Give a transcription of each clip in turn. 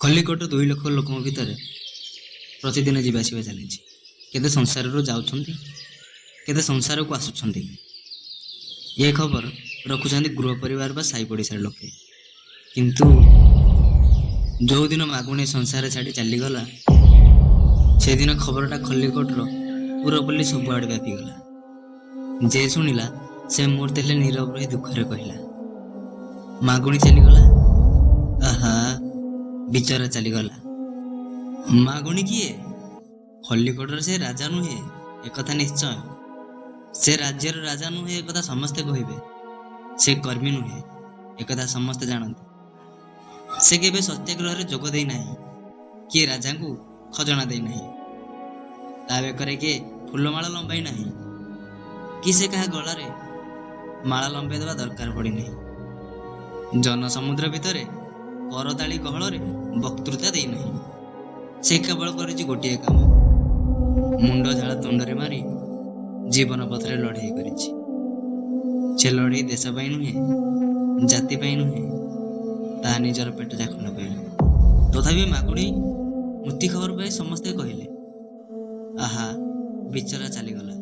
ଖଲିକୋଟ 2 ଲକ୍ଷ ଲୋକଙ୍କ ଭିତରେ ପ୍ରତିଦିନ ଯିବା ଆସିବା ଚାଲିଛି। କେତେ ସଂସାରରୁ ଯାଉଛନ୍ତି, କେତେ ସଂସାରକୁ ଆସୁଛନ୍ତି। ଏ ଖବର ରଖୁଛନ୍ତି ଗୃହ ପରିବାର ବା ସାହି ପଡ଼ିଶାର ଲୋକେ। କିନ୍ତୁ ଯେଉଁଦିନ ମାଗୁଣୀ ସଂସାର ଛାଡ଼ି ଚାଲିଗଲା, ସେଦିନ ଖବରଟା ଖଲିକୋଟର ପୁରପଲ୍ଲୀ ସବୁଆଡ଼େ ବ୍ୟାପିଗଲା। ଯେ ଶୁଣିଲା ସେ ମୁହୂର୍ତ୍ତେ ହେଲେ ନୀରବ ରହି ଦୁଃଖରେ କହିଲା, ମାଗୁଣୀ ଚାଲିଗଲା। ଆହା, ବିଚାରା ଚାଲିଗଲା। ମାଗୁଣୀ କିଏ? ଖଲିକୋଟର ସେ ରାଜା ନୁହେଁ, ଏକଥା ନିଶ୍ଚୟ। ସେ ରାଜ୍ୟର ରାଜା ନୁହେଁ, ଏକଥା ସମସ୍ତେ କହିବେ। ସେ କର୍ମୀ ନୁହେଁ, ଏକଥା ସମସ୍ତେ ଜାଣନ୍ତି। ସେ କେବେ ସତ୍ୟାଗ୍ରହରେ ଯୋଗ ଦେଇନାହିଁ, କିଏ ରାଜାଙ୍କୁ ଖଜଣା ଦେଇନାହିଁ, ତା ବେକରେ କିଏ ଫୁଲମାଳ ଲମ୍ବାଇ ନାହିଁ, କି ସେ କାହା ଗଳାରେ ମାଳା ଲମ୍ବାଇ ଦେବା ଦରକାର ପଡ଼ିନାହିଁ। ଜନସମୁଦ୍ର ଭିତରେ କରତାଳି ଗହଳରେ ବକ୍ତୃତା ଦେଇନାହିଁ। ସେ କେବଳ କରିଛି ଗୋଟିଏ କାମ, ମୁଣ୍ଡ ଝାଳ ତୁଣ୍ଡରେ ମାରି ଜୀବନ ପଥରେ ଲଢ଼େଇ କରିଛି। ସେ ଲଢ଼େଇ ଦେଶ ପାଇଁ ନୁହେଁ, ଜାତି ପାଇଁ ନୁହେଁ, ତାହା ନିଜର ପେଟ ଚାଖଣ୍ଡ ପାଇଁ। ତଥାପି ମାଗୁଣୀ ମୃତ୍ୟୁ ଖବର ପାଇ ସମସ୍ତେ କହିଲେ, ଆହା, ବିଚରା ଚାଲିଗଲା।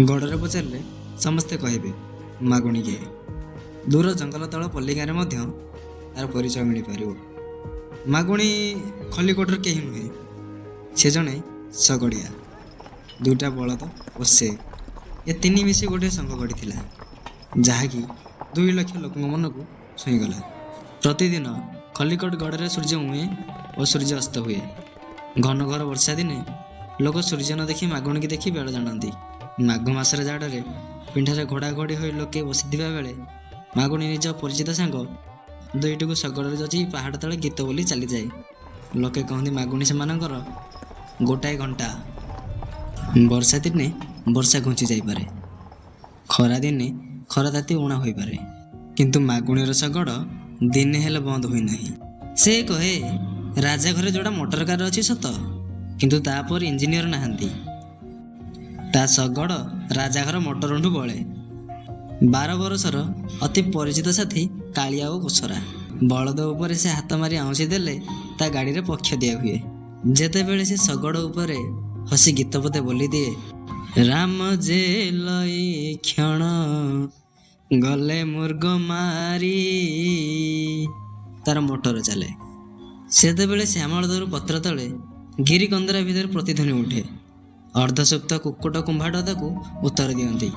ଗଡ଼ରେ ପଚାରିଲେ ସମସ୍ତେ କହିବେ, ମାଗୁଣୀ କିଏ? ଦୂର ଜଙ୍ଗଲ ତଳ ପଲ୍ଲିଗାଁରେ ମଧ୍ୟ ତାର ପରିଚୟ ମିଳିପାରିବ। ମାଗୁଣୀ ଖଲିକୋଟର କେହି ନୁହେଁ, ସେ ଜଣେ ଶଗଡ଼ିଆ। 2ଟା ବଳଦ ଓ ସେ, ଏ ତିନି ମିଶି ଗୋଟିଏ ସଂଘ ଗଢ଼ିଥିଲା, ଯାହାକି 2 ଲକ୍ଷ ଲୋକଙ୍କ ମନକୁ ଛୁଇଁଗଲା। ପ୍ରତିଦିନ ଖଲିକୋଟ ଗଡ଼ରେ ସୂର୍ଯ୍ୟ ଉଏଁ ଓ ସୂର୍ଯ୍ୟ ଅସ୍ତ ହୁଏ। ଘନ ଘୋର ବର୍ଷା ଦିନେ ଲୋକ ସୂର୍ଯ୍ୟ ନ ଦେଖି ମାଗୁଣୀକି ଦେଖି ବେଳ ଜାଣନ୍ତି। ମାଘ ମାସର ଜାଡ଼ରେ ପିଣ୍ଡାରେ ଘୋଡ଼ାଘୋଡ଼ି ହୋଇ ଲୋକେ ବସିଥିବା ବେଳେ ମାଗୁଣୀ ନିଜ ପରିଚିତ ସାଙ୍ଗ 2ଟିକୁ ଶଗଡ଼ରେ ଯୋଚି ପାହାଡ଼ ତଳେ ଗୀତ ବୋଲି ଚାଲିଯାଏ। ଲୋକେ କହନ୍ତି ମାଗୁଣୀ ସେମାନଙ୍କର ଗୋଟାଏ ଘଣ୍ଟା। ବର୍ଷା ଦିନେ ବର୍ଷା ଘୁଞ୍ଚି ଯାଇପାରେ, ଖରା ଦିନେ ଖରା ତାତି ଉଣା ହୋଇପାରେ, କିନ୍ତୁ ମାଗୁଣୀର ଶଗଡ଼ ଦିନେ ହେଲେ ବନ୍ଦ ହୋଇନାହିଁ। ସେ କହେ, ରାଜା ଘରେ ଯୋଡ଼ା ମୋଟର କାର ଅଛି ସତ, କିନ୍ତୁ ତାପରେ ଇଞ୍ଜିନିୟର ନାହାନ୍ତି। ତା ଶଗଡ଼ ରାଜାଘର ମୋଟରଠୁ ବଳେ। 12 ବର୍ଷର ଅତି ପରିଚିତ ସାଥୀ କାଳିଆ ଓ କୋସରା। ବଳଦ ଉପରେ ସେ ହାତ ମାରି ଆଉଁସି ଦେଲେ ତା ଗାଡ଼ିରେ ପକ୍ଷ ଦିଆ ହୁଏ। ଯେତେବେଳେ ସେ ଶଗଡ଼ ଉପରେ ହସି ଗୀତ ପଦେ ବୋଲିଦିଏ, ରାମ ଯେ ଲଇ କ୍ଷଣ ଗଲେ ମୃଗ ମାରି, ତାର ମୋଟର ଚାଲେ। ସେତେବେଳେ ଶ୍ୟାମଳଦରୁ ପତ୍ର ତଳେ ଗିରି କନ୍ଦରା ଭିତରେ ପ୍ରତିଧ୍ୱନି ଉଠେ। ଅର୍ଦ୍ଧସୁପ୍ତ କୁକୁଟ କୁମ୍ଭାଟ ତାକୁ ଉତ୍ତର ଦିଅନ୍ତି।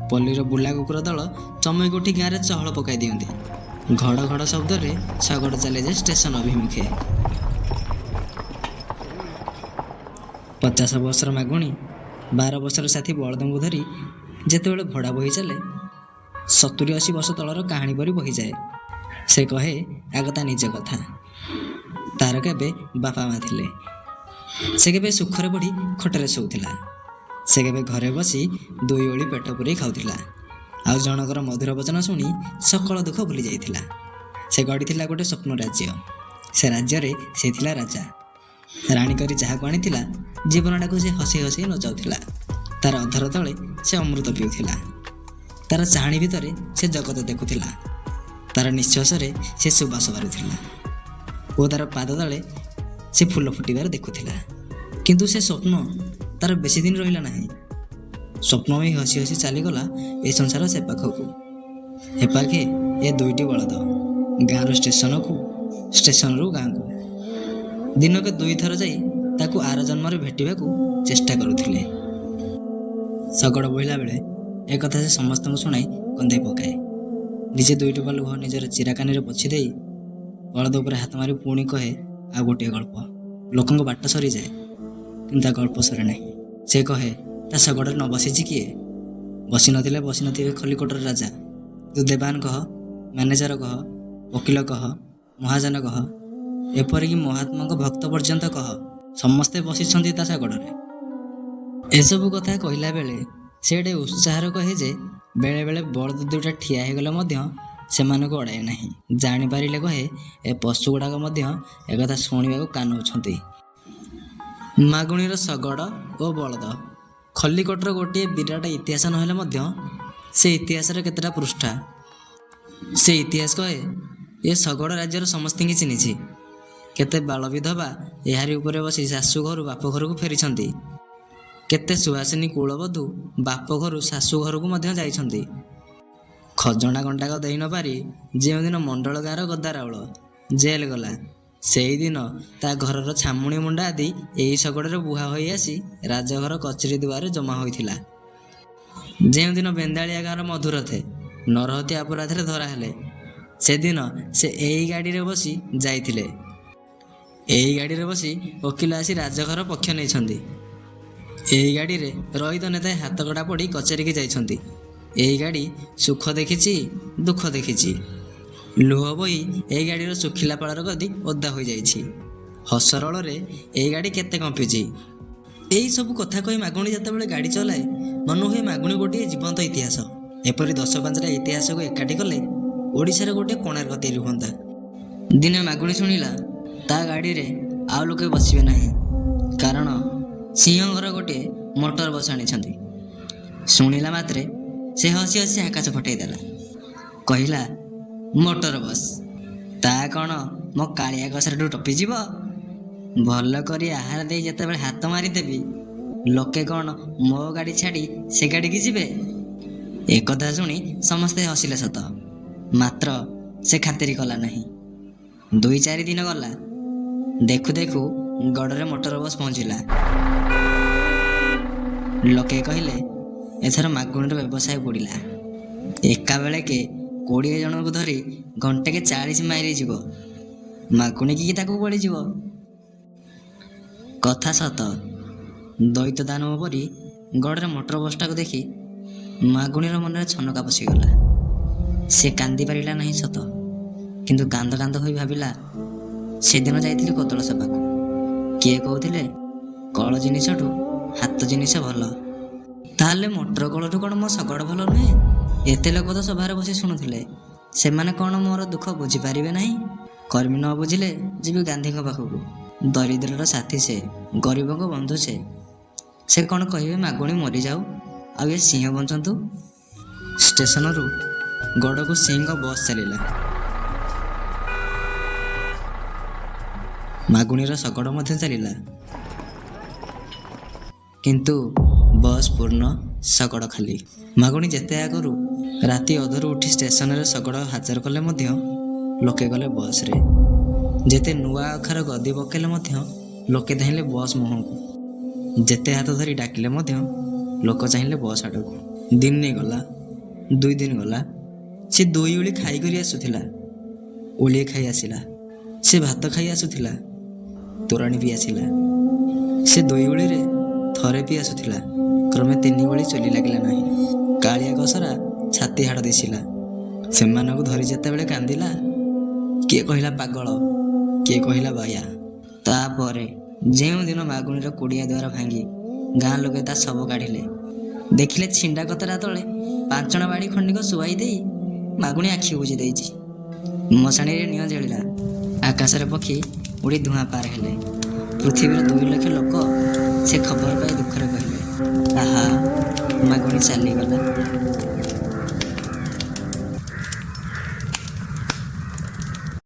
ପଲ୍ଲୀର ବୁଲା କୁକୁର ଦଳ ଚମକି ଉଠି ଗାଁରେ ଚହଳ ପକାଇ ଦିଅନ୍ତି। ଘଡ଼ ଘଡ଼ ଶବ୍ଦରେ ଶଗଡ଼ ଚାଲିଯାଏ ଷ୍ଟେସନ ଅଭିମୁଖେ। 50 ବର୍ଷର ମାଗୁଣୀ 12 ବର୍ଷର ସାଥୀ ବଳଦଙ୍କୁ ଧରି ଯେତେବେଳେ ଭଡ଼ା ବୋହି ଚାଲେ, 70-80 ବର୍ଷ ତଳର କାହାଣୀ ପରି ବହିଯାଏ। ସେ କହେ ଆଗ ତା ନିଜ କଥା। ତାର କେବେ ବାପା ମା ଥିଲେ, ସେ କେବେ ସୁଖରେ ପଢ଼ି ଖଟରେ ଶୋଉଥିଲା, ସେ କେବେ ଘରେ ବସି 2 ଓଳି ପେଟ ପୂରେଇ ଖାଉଥିଲା, ଆଉ ଜଣଙ୍କର ମଧୁର ବଚନ ଶୁଣି ସକଳ ଦୁଃଖ ଭୁଲି ଯାଇଥିଲା। ସେ ଗଢ଼ିଥିଲା ଗୋଟେ ସ୍ୱପ୍ନ ରାଜ୍ୟ। ସେ ରାଜ୍ୟରେ ସେ ଥିଲା ରାଜା। ରାଣୀ କରି ଯାହାକୁ ଆଣିଥିଲା, ଜୀବନଟାକୁ ସେ ହସି ହସି ନଚାଉଥିଲା। ତାର ଅଧର ତଳେ ସେ ଅମୃତ ପିଉଥିଲା। ତାର ଚାହାଣୀ ଭିତରେ ସେ ଜଗତ ଦେଖୁଥିଲା। ତାର ନିଶ୍ୱାସରେ ସେ ସୁବାସ ବାରୁଥିଲା ଓ ତାର ପାଦ ତଳେ ସେ ଫୁଲ ଫୁଟିବାର ଦେଖୁଥିଲା। କିନ୍ତୁ ସେ ସ୍ୱପ୍ନ ତାର ବେଶୀ ଦିନ ରହିଲା ନାହିଁ। ସ୍ୱପ୍ନ ହୋଇ ହସି ହସି ଚାଲିଗଲା ଏ ସଂସାର ସେ ପାଖକୁ। ଏପାଖେ ଏ 2ଟି ବଳଦ ଗାଁରୁ ଷ୍ଟେସନକୁ, ଷ୍ଟେସନରୁ ଗାଁକୁ ଦିନକେ 2 ଥର ଯାଇ ତାକୁ ଆର ଜନ୍ମରେ ଭେଟିବାକୁ ଚେଷ୍ଟା କରୁଥିଲେ। ଶଗଡ଼ ବୋହିଲା ବେଳେ ଏକଥା ସେ ସମସ୍ତଙ୍କୁ ଶୁଣାଇ କନ୍ଦେଇ ପକାଏ। ନିଜେ 2 ଟୋପା ଲୁହ ନିଜର ଚିରାକାନିରେ ପୋଛି ଦେଇ ବଳଦ ଉପରେ ହାତ ମାରି ପୁଣି କହେ, ଆଉ ଗୋଟିଏ ଗଳ୍ପ। ଲୋକଙ୍କ ବାଟ ସରିଯାଏ, କିନ୍ତୁ ତା ଗଳ୍ପ ସରେ ନାହିଁ। ସେ କହେ, ତା ଶଗଡ଼ରେ ନ ବସିଛି କିଏ? ବସିନଥିଲେ ବସିନଥିବେ ଖଲିକୋଟର ରାଜା। ତୁ ଦେବାନ କହ, ମ୍ୟାନେଜର କହ, ଓକିଲ କହ, ମହାଜନ କହ, ଏପରିକି ମହାତ୍ମାଙ୍କ ଭକ୍ତ ପର୍ଯ୍ୟନ୍ତ କହ, ସମସ୍ତେ ବସିଛନ୍ତି ତା ଶଗଡ଼ରେ। ଏସବୁ କଥା କହିଲା ବେଳେ ସେ ଏଡ଼େ ଉତ୍ସାହରେ କହେ ଯେ ବେଳେବେଳେ ବଳଦ 2ଟା ଠିଆ ହୋଇଗଲେ ମଧ୍ୟ ସେମାନଙ୍କୁ ଅଡ଼ାଏ ନାହିଁ। ଜାଣିପାରିଲେ କହେ, ଏ ପଶୁ ଗୁଡ଼ାକ ମଧ୍ୟ ଏକଥା ଶୁଣିବାକୁ କାନଉଛନ୍ତି। ମାଗୁଣୀର ଶଗଡ଼ ଓ ବଳଦ ଖଲିକୋଟର ଗୋଟିଏ ବିରାଟ ଇତିହାସ ନହେଲେ ମଧ୍ୟ ସେ ଇତିହାସରେ କେତେଟା ପୃଷ୍ଠା ସେ ଇତିହାସ କହେ ଏ ଶଗଡ଼ ରାଜ୍ୟର ସମସ୍ତଙ୍କୁ ଚିହ୍ନିଛି। କେତେ ବାଳ ବିଧବା ଏହାରି ଉପରେ ବସି ଶାଶୁ ଘରୁ ବାପ ଘରକୁ ଫେରିଛନ୍ତି। କେତେ ସୁହାସିନୀ କୂଳବଧୂ ବାପ ଘରୁ ଶାଶୁ ଘରକୁ ମଧ୍ୟ ଯାଇଛନ୍ତି। ଖଜଣା ଗଣ୍ଡାକ ଦେଇ ନ ପାରି ଯେଉଁଦିନ ମଣ୍ଡଳ ଗାଁର ଗଦା ରାଉଳ ଜେଲ ଗଲା, ସେଇଦିନ ତା ଘରର ଛାମୁଣି ମୁଣ୍ଡା ଆଦି ଏହି ଶଗଡ଼ରେ ବୁହା ହୋଇ ଆସି ରାଜଘର କଚେରୀ ଦୁଆରେ ଜମା ହୋଇଥିଲା। ଯେଉଁଦିନ ବେନ୍ଦାଳିଆ ଗାଁର ମଧୁରଥେ ନରହତ୍ୟା ଅପରାଧରେ ଧରା ହେଲେ, ସେଦିନ ସେ ଏଇ ଗାଡ଼ିରେ ବସି ଯାଇଥିଲେ। ଏଇ ଗାଡ଼ିରେ ବସି ଓକିଲ ଆସି ରାଜଘର ପକ୍ଷ ନେଇଛନ୍ତି। ଏଇ ଗାଡ଼ିରେ ରହିତ ନେତାଏ ହାତକଡ଼ା ପଡ଼ି କଚେରୀକି ଯାଇଛନ୍ତି। ଏଇ ଗାଡ଼ି ସୁଖ ଦେଖିଛି, ଦୁଃଖ ଦେଖିଛି। ଲୁହ ବୋହି ଏଇ ଗାଡ଼ିର ଶୁଖିଲା ପାଳର ଗଦି ଓଦା ହୋଇଯାଇଛି। ହସରଳରେ ଏଇ ଗାଡ଼ି କେତେ କମ୍ପିଛି। ଏଇ ସବୁ କଥା କହି ମାଗୁଣି ଯେତେବେଳେ ଗାଡ଼ି ଚଲାଏ, ମନେ ହୁଏ ମାଗୁଣି ଗୋଟିଏ ଜୀବନ୍ତ ଇତିହାସ। ଏପରି 10-5ଟା ଇତିହାସକୁ ଏକାଠି କଲେ ଓଡ଼ିଶାରେ ଗୋଟିଏ କୋଣାର୍କ ତିଆରି ହୁଅନ୍ତା। ଦିନେ ମାଗୁଣି ଶୁଣିଲା ତା ଗାଡ଼ିରେ ଆଉ ଲୋକେ ବସିବେ ନାହିଁ, କାରଣ ସିଂହ ଘର ଗୋଟିଏ ମୋଟର ବସ୍ ଆଣିଛନ୍ତି। ଶୁଣିଲା ମାତ୍ରେ ସେ ହସି ହସି ଆକାଶ ଫଟେଇ ଦେଲା। କହିଲା, ମୋଟର ବସ୍ ତା କ'ଣ ମୋ କାଳିଆ କସରାଠୁ ଟପିଯିବ? ଭଲ କରି ଆହାର ଦେଇ ଯେତେବେଳେ ହାତ ମାରିଦେବି, ଲୋକେ କ'ଣ ମୋ ଗାଡ଼ି ଛାଡ଼ି ସେ ଗାଡ଼ିକି ଯିବେ? ଏକଥା ଶୁଣି ସମସ୍ତେ ହସିଲେ ସତ, ମାତ୍ର ସେ ଖାତିର କଲା ନାହିଁ। 2-4 ଦିନ ଗଲା, ଦେଖୁ ଦେଖୁ ଗଡ଼ରେ ମୋଟର ବସ୍ ପହଞ୍ଚିଲା। ଲୋକେ କହିଲେ ଏଥର ମାଗୁଣିର ବ୍ୟବସାୟ ବୁଡ଼ିଲା। ଏକାବେଳକେ 20 ଜଣଙ୍କୁ ଧରି ଘଣ୍ଟେକେ 40 ମାଇଲ ଯିବ, ମାଗୁଣିକି ତାକୁ ପଡ଼ିଯିବ। କଥା ସତ। ଦୈତ ଦାନବ ପରି ଗଡ଼ରେ ମୋଟର ବସ୍ଟାକୁ ଦେଖି ମାଗୁଣିର ମନରେ ଛନକା ପଶିଗଲା। ସେ କାନ୍ଦି ପାରିଲା ନାହିଁ ସତ, କିନ୍ତୁ କାନ୍ଦ କାନ୍ଦ ହୋଇ ଭାବିଲା, ସେଦିନ ଯାଇଥିଲି କୋତଳ ସଭାକୁ। କିଏ କହୁଥିଲେ କଳ ଜିନିଷଠୁ ହାତ ଜିନିଷ ଭଲ, ତାହେଲେ ମୋଟର କଳଠୁ କ'ଣ ମୋ ଶଗଡ଼ ଭଲ ନୁହେଁ? ଏତେ ଲୋକ ତ ସଭାରେ ବସି ଶୁଣୁଥିଲେ, ସେମାନେ କ'ଣ ମୋର ଦୁଃଖ ବୁଝିପାରିବେ ନାହିଁ? କର୍ମୀ ନ ବୁଝିଲେ ଯିବି ଗାନ୍ଧୀଙ୍କ ପାଖକୁ। ଦରିଦ୍ରର ସାଥୀ ସେ, ଗରିବଙ୍କ ବନ୍ଧୁ ସେ। ସେ କ'ଣ କହିବେ ମାଗୁଣି ମରିଯାଉ, ଆଉ ଏ ସିଂହ ବଞ୍ଚନ୍ତୁ? ଷ୍ଟେସନରୁ ଗଡ଼କୁ ସିଂହଙ୍କ ବସ୍ ଚାଲିଲା। ମାଗୁଣିର ଶଗଡ଼ ମଧ୍ୟ ଚାଲିଲା, କିନ୍ତୁ ବସ୍ ପୂର୍ଣ୍ଣ, ଶଗଡ଼ ଖାଲି। ମାଗୁଣି ଯେତେ ଆଗରୁ ରାତି ଅଧରୁ ଉଠି ଷ୍ଟେସନରେ ଶଗଡ଼ ହାଜର କଲେ ମଧ୍ୟ ଲୋକେ ଗଲେ ବସ୍ରେ। ଯେତେ ନୂଆ ଅଖାର ଗଦି ପକେଇଲେ ମଧ୍ୟ ଲୋକେ ଧାଇଁଲେ ବସ୍ ମୁହଁକୁ। ଯେତେ ହାତ ଧରି ଡାକିଲେ ମଧ୍ୟ ଲୋକ ଚାହିଁଲେ ବସ୍ ଆଡ଼କୁ। ଦିନେ ଗଲା, 2 ଦିନ ଗଲା, ସେ 2 ଓଳି ଖାଇକରି ଆସୁଥିଲା। ଓଳିଏ ଖାଇ ଆସିଲା। ସେ ଭାତ ଖାଇ ଆସୁଥିଲା, ତୋରାଣୀ ପିଇ ଆସିଲା। ସେ 2 ଓଳିରେ ଥରେ ପିଇ ଆସୁଥିଲା, କ୍ରମେ 3 ଓଳି ଚଲି ଲାଗିଲା ନାହିଁ। କାଳିଆ କସରା ଛାତି ହାଡ଼ ଦିଶିଲା। ସେମାନଙ୍କୁ ଧରି ଯେତେବେଳେ କାନ୍ଦିଲା, କିଏ କହିଲା ପାଗଳ, କିଏ କହିଲା ବାୟା। ତାପରେ ଯେଉଁଦିନ ମାଗୁଣିର କୁଡ଼ିଆ ଦ୍ୱାର ଭାଙ୍ଗି ଗାଁ ଲୋକେ ତା ଶବ କାଢ଼ିଲେ, ଦେଖିଲେ ଛିଣ୍ଡା କତରା ତଳେ 5 ବାଡ଼ି ଖଣ୍ଡିକ ଶୁଆଇ ଦେଇ ମାଗୁଣି ଆଖି ବୁଜି ଦେଇଛି। ମଶାଣିରେ ନିଆଁ ଜଳିଲା, ଆକାଶରେ ପକ୍ଷୀ ଉଡ଼ି ଧୂଆଁ ପାର ହେଲେ। ପୃଥିବୀର 2 ଲକ୍ଷ ଲୋକ ସେ ଖବର ପାଇ ଦୁଃଖରେ କହିଲେ, ଆହା, ମାଗୁଣି ଚାଲିଗଲା।